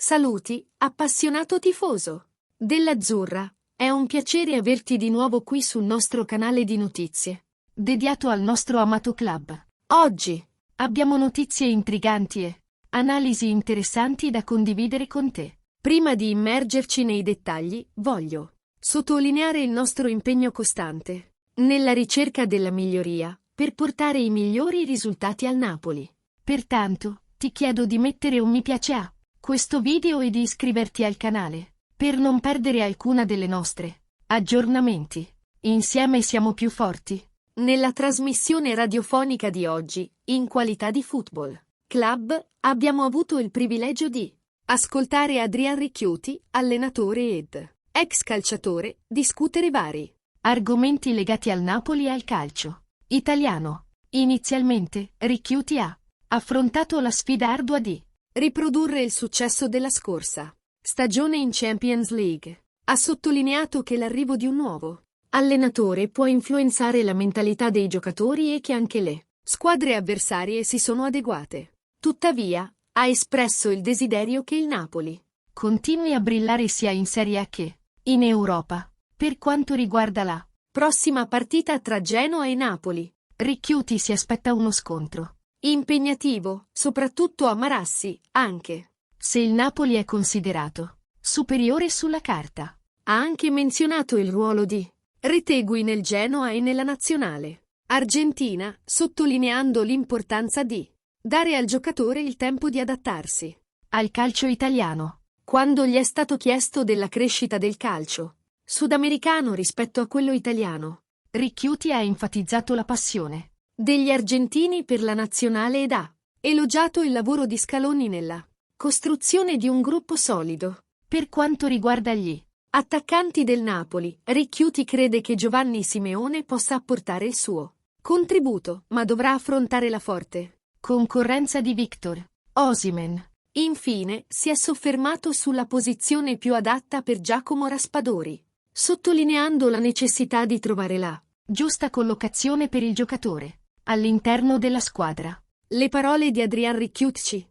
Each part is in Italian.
Saluti, appassionato tifoso dell'Azzurra. È un piacere averti di nuovo qui sul nostro canale di notizie, dedicato al nostro amato club. Oggi abbiamo notizie intriganti e analisi interessanti da condividere con te. Prima di immergerci nei dettagli, voglio sottolineare il nostro impegno costante nella ricerca della miglioria per portare i migliori risultati al Napoli. Pertanto, ti chiedo di mettere un mi piace a questo video e di iscriverti al canale per non perdere alcuna delle nostre aggiornamenti. Insieme siamo più forti. Nella trasmissione radiofonica di oggi, in qualità di Football Club, abbiamo avuto il privilegio di ascoltare Adrian Ricchiuti, allenatore ed ex calciatore, discutere vari argomenti legati al Napoli e al calcio italiano. Inizialmente, Ricchiuti ha affrontato la sfida ardua di riprodurre il successo della scorsa stagione in Champions League. Ha sottolineato che l'arrivo di un nuovo allenatore può influenzare la mentalità dei giocatori e che anche le squadre avversarie si sono adeguate. Tuttavia, ha espresso il desiderio che il Napoli continui a brillare sia in Serie A che in Europa. Per quanto riguarda la prossima partita tra Genoa e Napoli, Ricchiuti si aspetta uno scontro impegnativo, soprattutto a Marassi, anche se il Napoli è considerato superiore sulla carta. Ha anche menzionato il ruolo di Retegui nel Genoa e nella nazionale argentina, sottolineando l'importanza di dare al giocatore il tempo di adattarsi al calcio italiano. Quando gli è stato chiesto della crescita del calcio sudamericano rispetto a quello italiano, Ricchiuti ha enfatizzato la passione degli argentini per la nazionale ed ha elogiato il lavoro di Scaloni nella costruzione di un gruppo solido. Per quanto riguarda gli attaccanti del Napoli, Ricchiuti crede che Giovanni Simeone possa apportare il suo contributo, ma dovrà affrontare la forte concorrenza di Victor Osimhen. Infine, si è soffermato sulla posizione più adatta per Giacomo Raspadori, sottolineando la necessità di trovare la giusta collocazione per il giocatore all'interno della squadra. Le parole di Adrian Ricchiuti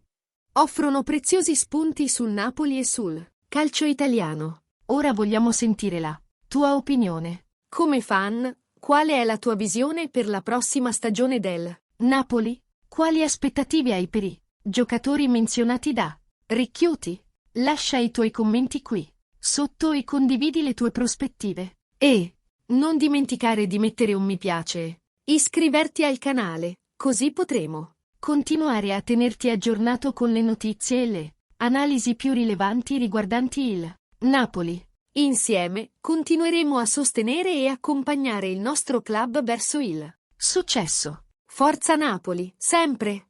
offrono preziosi spunti sul Napoli e sul calcio italiano. Ora vogliamo sentire la tua opinione. Come fan, qual è la tua visione per la prossima stagione del Napoli? Quali aspettative hai per i giocatori menzionati da Ricchiuti? Lascia i tuoi commenti qui sotto e condividi le tue prospettive. E non dimenticare di mettere un mi piace, iscriverti al canale, così potremo continuare a tenerti aggiornato con le notizie e le analisi più rilevanti riguardanti il Napoli. Insieme continueremo a sostenere e accompagnare il nostro club verso il successo. Forza Napoli, sempre!